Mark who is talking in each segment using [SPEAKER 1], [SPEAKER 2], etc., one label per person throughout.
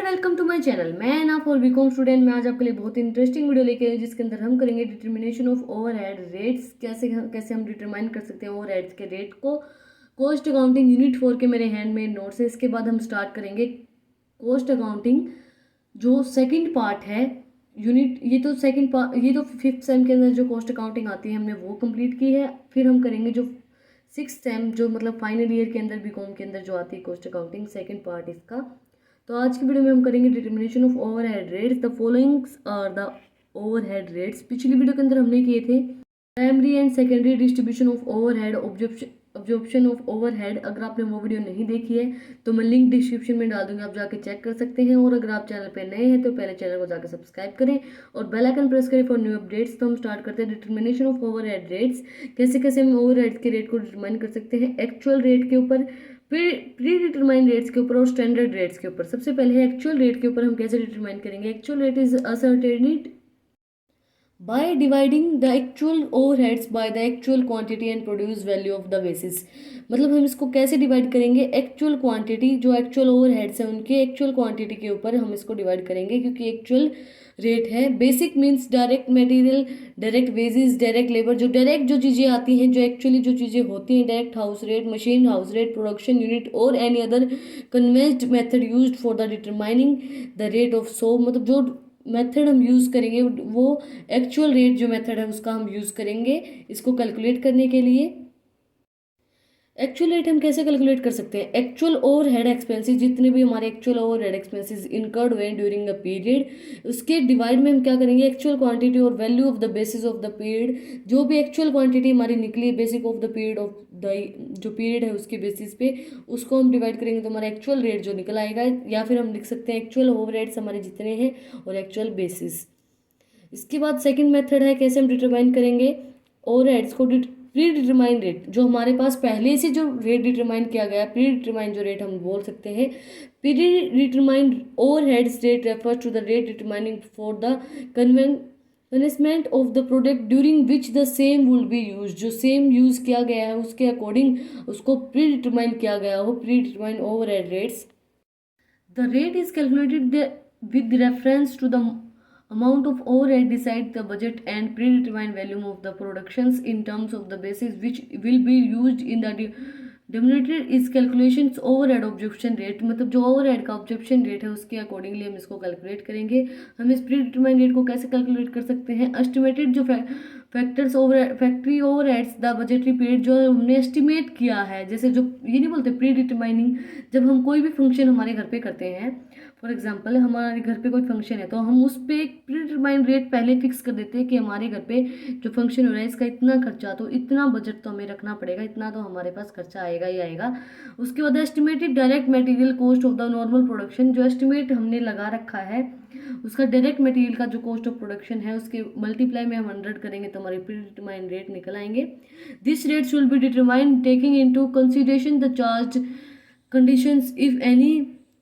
[SPEAKER 1] Welcome to my channel. मैं ना for BCom student. मैं आज आपके लिए बहुत इंटरेस्टिंग वीडियो लेके आई, जिसके अंदर हम करेंगे डिटर्मिनेशन ऑफ ओवरहेड रेट्स। कैसे कैसे हम डिटरमाइन कर सकते हैं ओवरहेड्स के रेट को। कॉस्ट अकाउंटिंग यूनिट 4 के मेरे हैंड में नोट्स है। इसके बाद हम स्टार्ट करेंगे कॉस्ट अकाउंटिंग जो सेकंड पार्ट है यूनिट। ये तो सेकंड पार्ट, ये तो फिफ्थ सेम के अंदर जो कॉस्ट अकाउंटिंग आती है हमने वो कंप्लीट की है। फिर हम करेंगे जो सिक्स सेम, जो मतलब फाइनल ईयर के अंदर बीकॉम के अंदर जो आती है कॉस्ट अकाउंटिंग, सेकंड पार्ट इसका। तो आज की वीडियो में हम करेंगे determination of overhead rates. The followings are the overhead rates. पिछली वीडियो के अंदर हमने किए थे primary and secondary distribution of overhead, absorption of overhead. अगर आपने वो वीडियो नहीं देखी है तो मैं लिंक डिस्क्रिप्शन में डाल दूंगी, आप जाके चेक कर सकते हैं। और अगर आप चैनल पे नए हैं तो पहले चैनल को जाकर सब्सक्राइब करें और बेल आइकन प्रेस करें फॉर न्यू अपडेट्स। तो हम स्टार्ट करते हैं डिटर्मिनेशन ऑफ ओवरहेड रेट्स। कैसे कैसे हम ओवरहेड के रेट को डिटरमाइन कर सकते हैं एक्चुअल रेट के ऊपर, प्री डिटरमाइन रेट्स के ऊपर और स्टैंडर्ड रेट्स के ऊपर। सबसे पहले है एक्चुअल रेट के ऊपर हम कैसे डिटरमाइन करेंगे। Actual rate is ascertained by dividing the actual overheads by the actual quantity and produce value of the basis। मतलब हम इसको कैसे डिवाइड करेंगे, एक्चुअल क्वांटिटी, जो एक्चुअल ओवरहेड्स हैं उनके एक्चुअल क्वांटिटी के ऊपर हम इसको डिवाइड करेंगे, क्योंकि एक्चुअल रेट है। Basic means direct material, direct wages, direct labour, जो डायरेक्ट जो चीज़ें आती हैं, जो एक्चुअली जो चीज़ें होती हैं, direct house rate, machine house rate, production unit और any other convenient method used for the determining the rate of so. मतलब जो मेथड हम यूज़ करेंगे वो एक्चुअल रेट जो मेथड है उसका हम यूज़ करेंगे इसको कैलकुलेट करने के लिए। एक्चुअल रेट हम कैसे कैलकुलेट कर सकते हैं। एक्चुअल ओवरहेड एक्सपेंसेस, जितने भी हमारे एक्चुअल ओवरहेड एक्सपेंसेस इनकर्ड हुए ड्यूरिंग अ पीरियड, उसके डिवाइड में हम क्या करेंगे, एक्चुअल क्वांटिटी और value of the basis of the period. जो भी एक्चुअल क्वांटिटी हमारी निकली है basic of the period of the जो पीरियड है उसके बेसिस पे उसको हम डिवाइड करेंगे तो हमारा एक्चुअल रेट जो निकल आएगा। या फिर हम लिख सकते हैं एक्चुअल ओवरहेड्स हमारे जितने हैं और एक्चुअल बेसिस। इसके बाद सेकंड मेथड है कैसे हम डिटरमाइन करेंगे ओवरहेड्स को। प्री डिटरमाइन रेट, जो हमारे पास पहले से जो रेट डिटरमाइन किया गया, प्री डिटरमाइन जो रेट हम बोल सकते हैं। Pre determined overheads rate refers to the rate determining for the convenience of the product during which the same will be use. जो सेम यूज किया गया है उसके अकॉर्डिंग उसको प्री डिटरमाइन किया गया हो, pre determine overhead rates. The rate is calculated with reference to the amount of overhead, decide the budget and predetermined value of the productions in terms of the basis which will be used in the denominator is calculations overhead absorption rate। मतलब जो overhead का absorption rate है उसके accordingly हम इसको calculate करेंगे। हम इस predetermined rate को कैसे कैलकुलेट कर सकते हैं। एस्टिमेटेड जो factors over factory overheads the budgetary period, जो हमने एस्टिमेट किया है। जैसे जो ये नहीं बोलते प्री डिटरमाइनिंग, जब हम कोई भी फंक्शन हमारे घर पे करते हैं, फॉर एग्जांपल हमारे घर पे कोई फंक्शन है तो हम उस पर एक प्री डिटरमाइंड रेट पहले फिक्स कर देते हैं कि हमारे घर पे जो फंक्शन हो रहा है इसका इतना खर्चा, तो इतना बजट तो हमें रखना पड़ेगा, इतना तो हमारे पास खर्चा आएगा ही आएगा। उसके बाद estimated direct material cost of the normal production, जो एस्टिमेट हमने लगा रखा है उसका डायरेक्ट मटेरियल का जो कॉस्ट ऑफ प्रोडक्शन है उसके मल्टीप्लाई में हम 100 करेंगे तो हमारे प्री डिटरमाइंड रेट निकल आएंगे। This rates will be determined taking into consideration the charge conditions if any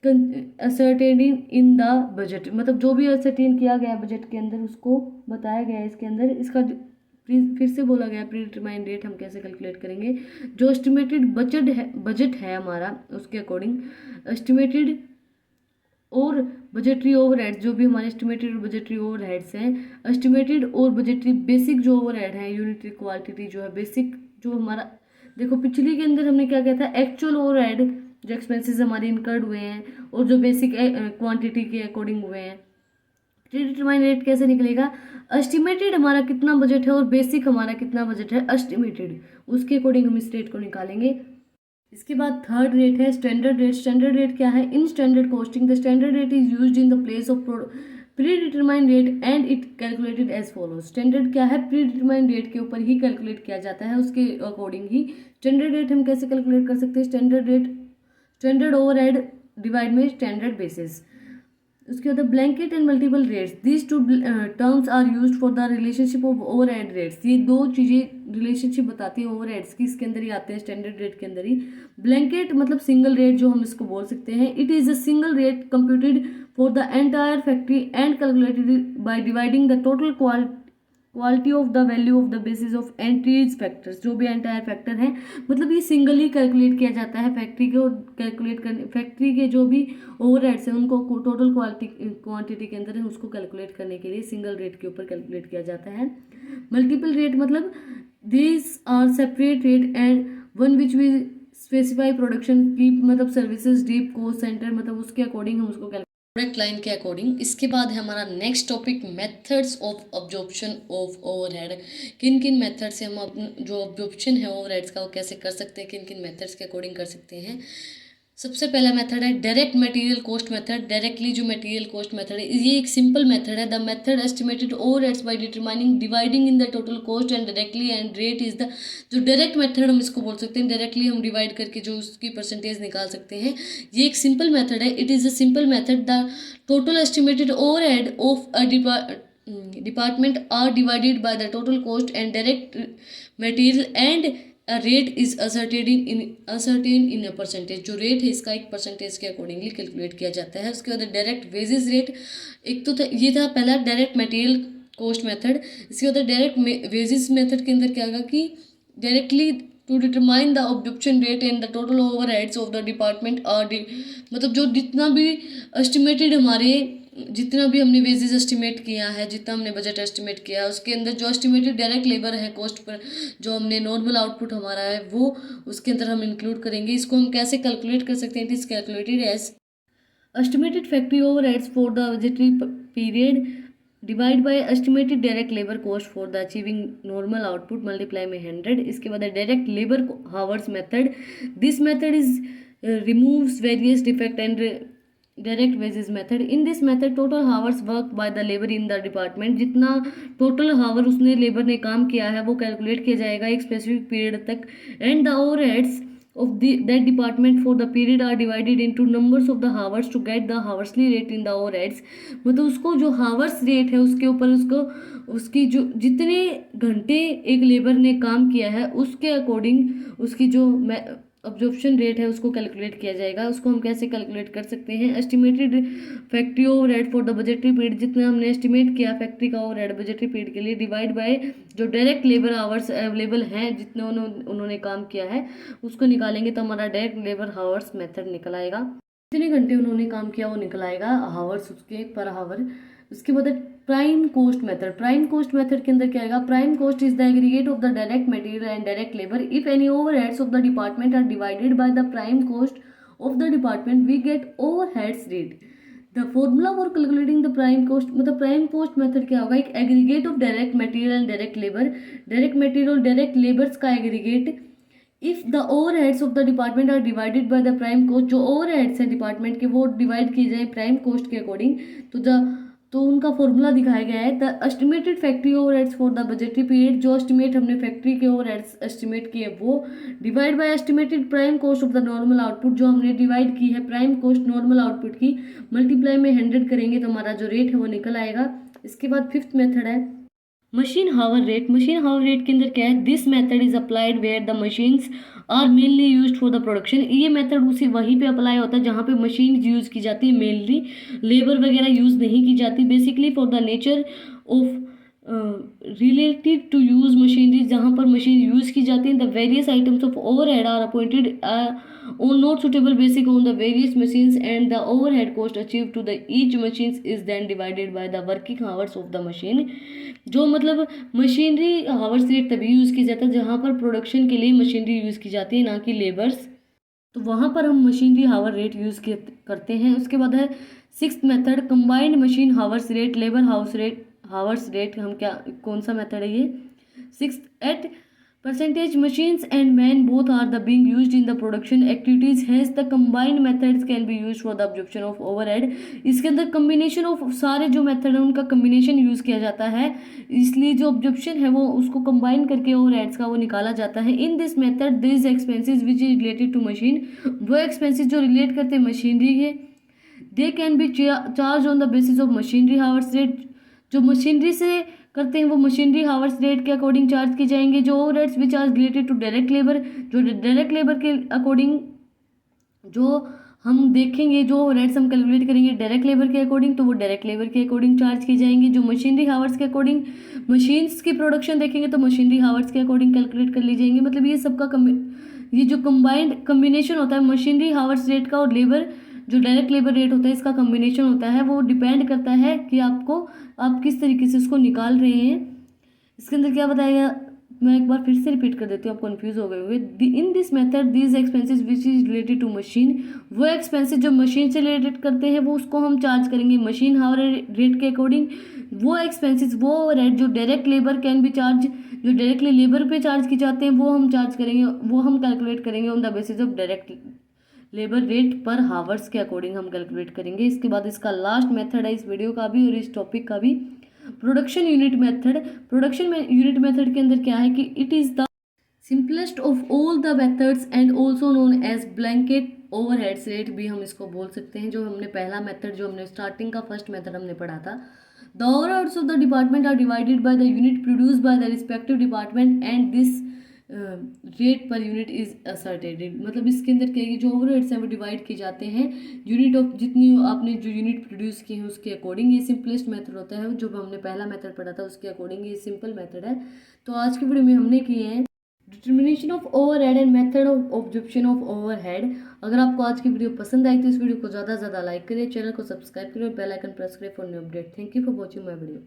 [SPEAKER 1] ascertain in the budget. मतलब जो भी असर्टेन किया गया बजट के अंदर उसको बताया गया है इसके अंदर। इसका फिर से बोला गया प्री डिटरमाइंड रेट हम कैसे कैलकुलेट करेंगे। जो एस्टिमेटेड बजट है हमारा उसके अकॉर्डिंग एस्टिमेटेड और बजटरी ओवरहेड, जो भी हमारे एस्टिमेटेड और बजटरी ओवरहेड्स हैं, एस्टिमेटेड और बजटरी बेसिक जो ओवरहेड है, यूनिटरी क्वांटिटी जो है बेसिक, जो हमारा देखो पिछली के अंदर हमने क्या किया था, एक्चुअल ओवरहेड जो एक्सपेंसेस हमारे इनकर्ड हुए हैं और जो बेसिक क्वांटिटी के अकॉर्डिंग हुए हैं। प्री डिटरमाइंड रेट कैसे निकलेगा, एस्टिमेटेड हमारा कितना बजट है और बेसिक हमारा कितना बजट है एस्टिमेटेड, उसके अकॉर्डिंग हम इस रेट को निकालेंगे। इसके बाद थर्ड रेट है स्टैंडर्ड रेट। स्टैंडर्ड रेट क्या है, in standard costing the standard rate is used in the place of pre determined rate and it calculated as follows. Standard क्या है, प्री डिटरमाइंड रेट के ऊपर ही कैलकुलेट किया जाता है, उसके अकॉर्डिंग ही स्टैंडर्ड रेट हम कैसे कैलकुलेट कर सकते हैं। Standard rate standard overhead divide में स्टैंडर्ड बेसिस। उसके बाद blanket and multiple rates, these two terms are used for the relationship of overhead rates. ये दो चीज़ें रिलेशनशिप बताती हैं ओवरहेड्स की, इसके अंदर ही आते हैं स्टैंडर्ड रेट के अंदर ही। ब्लैंकेट मतलब सिंगल रेट जो हम इसको बोल सकते हैं, it is a single rate computed for the entire factory and calculated by dividing the total quality of the value of the basis of entries factors, जो भी एंटायर फैक्टर है, मतलब ये सिंगली कैलकुलेट किया जाता है फैक्ट्री को calculate करने, फैक्ट्री के जो भी ओवरहेड्स हैं उनको टोटल क्वांटिटी के अंदर है उसको कैलकुलेट करने के लिए सिंगल रेट के ऊपर कैलकुलेट किया जाता है। मल्टीपल रेट मतलब these are separate rate and one which we specify production की, मतलब सर्विसेज डीप कोस्ट सेंटर, मतलब उसके अकॉर्डिंग हम उसको प्रोडक्ट लाइन के अकॉर्डिंग। इसके बाद है हमारा next topic methods of absorption of overhead. किन किन मेथड से हम अपना जो अब्जॉर्प्शन है ओवरहेड्स का वो कैसे कर सकते हैं, किन किन मेथड्स के अकॉर्डिंग कर सकते हैं। सबसे पहला मेथड है direct material cost method. Directly जो मटेरियल कॉस्ट मेथड है ये एक सिंपल मेथड है। The method estimated overheads by determining dividing in the total cost and directly and rate is the, जो डायरेक्ट मेथड हम इसको बोल सकते हैं, डायरेक्टली हम डिवाइड करके जो उसकी परसेंटेज निकाल सकते हैं। ये एक सिंपल मेथड है। It is a simple method. The total estimated overhead of a department are divided by the total cost and direct material and a rate is ascertain in a percentage. जो rate है इसका एक percentage के accordingly calculate किया जाता है। उसके बाद डायरेक्ट वेजेस रेट, एक तो ये था पहला डायरेक्ट मटेरियल कॉस्ट मेथड। इसके बाद डायरेक्ट वेजेस मेथड के अंदर क्या होगा कि directly to determine the absorption rate and the total overheads of the department are, मतलब जो जितना भी एस्टिमेटेड हमारे, जितना भी हमने वेजेस एस्टिमेट किया है, जितना हमने बजट एस्टिमेट किया है, उसके अंदर जो एस्टिमेटेड डायरेक्ट लेबर है कॉस्ट पर, जो हमने नॉर्मल आउटपुट हमारा है वो उसके अंदर हम इंक्लूड करेंगे। इसको हम कैसे कैलकुलेट कर सकते हैं? It is calculated as estimated factory overheads for the budgetary period divide by estimated direct labour cost for the achieving normal output multiply में 100। इसके बाद direct labour hours method. This method is removes various defect and direct wages method. In this method total hours work by the labour in the department, जितना total hour उसने labour ने काम किया है वो कैलकुलेट किया जाएगा एक स्पेसिफिक पीरियड तक। And the overheads of that department for the period are divided into numbers of the hours to get the hourly rate in the overheads। मतलब उसको जो हावर्स रेट है उसके ऊपर उसको उसकी जो जितने घंटे एक लेबर ने काम किया है उसके अकॉर्डिंग उसकी जो अब्जॉर्प्शन रेट है उसको कैलकुलेट किया जाएगा। उसको हम कैसे कैलकुलेट कर सकते हैं? Estimated factory overhead for the budgetary period, जितना हमने एस्टिमेट किया फैक्ट्री का ओवरहेड बजटरी पीरियड के लिए, डिवाइड बाय जो डायरेक्ट लेबर आवर्स अवेलेबल हैं जितने उन्होंने काम किया है उसको निकालेंगे तो हमारा डायरेक्ट लेबर हावर्स मेथड निकल आएगा। जितने घंटे उन्होंने काम किया वो निकल आएगा हावर्स उसके पर हावर। उसके बाद prime cost method. Prime cost method के अंदर क्या आएगा? Prime cost is the aggregate of the direct material and direct labour. If any overheads of the department are divided by the prime cost of the department we get overheads rate. The formula for calculating the prime cost, मतलब prime cost method क्या होगा? एक aggregate of direct material and direct labour, direct material direct labours का aggregate. If the overheads of the department are divided by the prime cost, जो overheads हैं department के वो divide किए जाए प्राइम कोस्ट के अकॉर्डिंग, तो उनका फॉर्मूला दिखाया गया है। The estimated factory overheads for the budgetary period, जो एस्टिमेट हमने फैक्ट्री के ओवरहेड्स एस्टिमेट किए वो divide by estimated prime cost of the normal output, जो हमने डिवाइड की है प्राइम कॉस्ट नॉर्मल आउटपुट की, मल्टीप्लाई में 100 करेंगे तो हमारा जो रेट है वो निकल आएगा। इसके बाद फिफ्थ मेथड है machine hour rate. Machine hour rate के अंदर क्या है? This method is applied where the machines are mainly used for the production. ये मेथड उसी वहीं पे अप्लाई होता है जहाँ पे मशीन यूज़ की जाती है, मेनली लेबर वगैरह यूज़ नहीं की जाती। Basically for the nature of related to use machinery, जहाँ पर मशीन यूज़ की जाती है। The various items of overhead are appointed on not suitable basic on the various machines and the overhead cost achieved to the each machines is then divided by the working hours of the machine। जो मतलब machinery hours rate तभी use की जाता है जहाँ पर production के लिए मशीनरी यूज़ की जाती है, ना कि लेबर्स, तो वहाँ पर हम मशीनरी हावर रेट यूज़ करते हैं। उसके बाद है sixth method combined machine hours rate labour hours rate. हम क्या कौन सा मेथड है ये? Sixth at percentage machines and men both are the being used in the production activities, hence the combined methods can be used for the absorption of overhead। इसके अंदर combination of सारे जो मेथड है उनका combination use किया जाता है, इसलिए जो absorption है वो उसको combine करके overheads का वो निकाला जाता है। in this method these expenses which is related to machine, वो expenses जो relate करते हैं मशीनरी के, they can be charged on the basis of machinery hours rate। जो मशीनरी से करते हैं वो मशीनरी हावर्स रेट के अकॉर्डिंग चार्ज की जाएंगे। जो overheads which are related to direct labour, जो डायरेक्ट लेबर के अकॉर्डिंग जो हम देखेंगे जो रेट्स हम कैलकुलेट करेंगे डायरेक्ट लेबर के अकॉर्डिंग, तो वो डायरेक्ट लेबर के अकॉर्डिंग चार्ज की जाएंगी। जो मशीनरी हावर्स के अकॉर्डिंग मशीन्स की प्रोडक्शन देखेंगे तो मशीनरी हावर्स के अकॉर्डिंग कैलकुलेट कर ली जाएंगी। मतलब ये सबका ये जो कंबाइंड कम्बिनेशन होता है मशीनरी हावर्स रेट का और लेबर जो डायरेक्ट लेबर रेट होता है इसका कम्बिनेशन होता है, वो डिपेंड करता है कि आप किस तरीके से उसको निकाल रहे हैं। इसके अंदर क्या बताया, मैं एक बार फिर से रिपीट कर देती हूँ, आप कंफ्यूज हो गए हुए। In this method these expenses which is related to machine, वो एक्सपेंसेस जो मशीन से रिलेटेड करते हैं वो उसको हम चार्ज करेंगे मशीन हावर रेट के अकॉर्डिंग। वो एक्सपेंसेस वो रेट जो direct labour can be charge, जो डायरेक्टली लेबर पे चार्ज की जाते हैं वो हम चार्ज करेंगे, वो हम कैलकुलेट करेंगे on the basis of direct labour rate पर हावर्स के अकॉर्डिंग हम कैलकुलेट करेंगे। इसके बाद इसका लास्ट मेथड है इस वीडियो का भी और इस टॉपिक का भी, प्रोडक्शन यूनिट मेथड। प्रोडक्शन में यूनिट मेथड के अंदर क्या है कि it is the simplest of all the methods and also known as blanket overheads rate भी हम इसको बोल सकते हैं। जो हमने पहला मेथड जो हमने स्टार्टिंग का फर्स्ट मेथड हमने पढ़ा था, the overheads of the department are divided by the unit produce by the respective department and this rate per unit is asserted. मतलब इसके अंदर क्या है कि जो ओवरहेड्स हैं वो डिवाइड किए जाते हैं यूनिट ऑफ जितनी आपने जो यूनिट प्रोड्यूस की है उसके अकॉर्डिंग। ये सिंपलेस्ट मेथड होता है, जो हमने पहला मेथड पढ़ा था उसके अकॉर्डिंग ये सिंपल मेथड है। तो आज की वीडियो में हमने किए हैं determination of overhead and method of absorption of overhead. अगर आपको आज की वीडियो पसंद आई तो इस वीडियो को ज़्यादा से ज़्यादा लाइक करें, चैनल को सब्सक्राइब करें और बेल आइकन प्रेस करें for new update. Thank you for watching my video.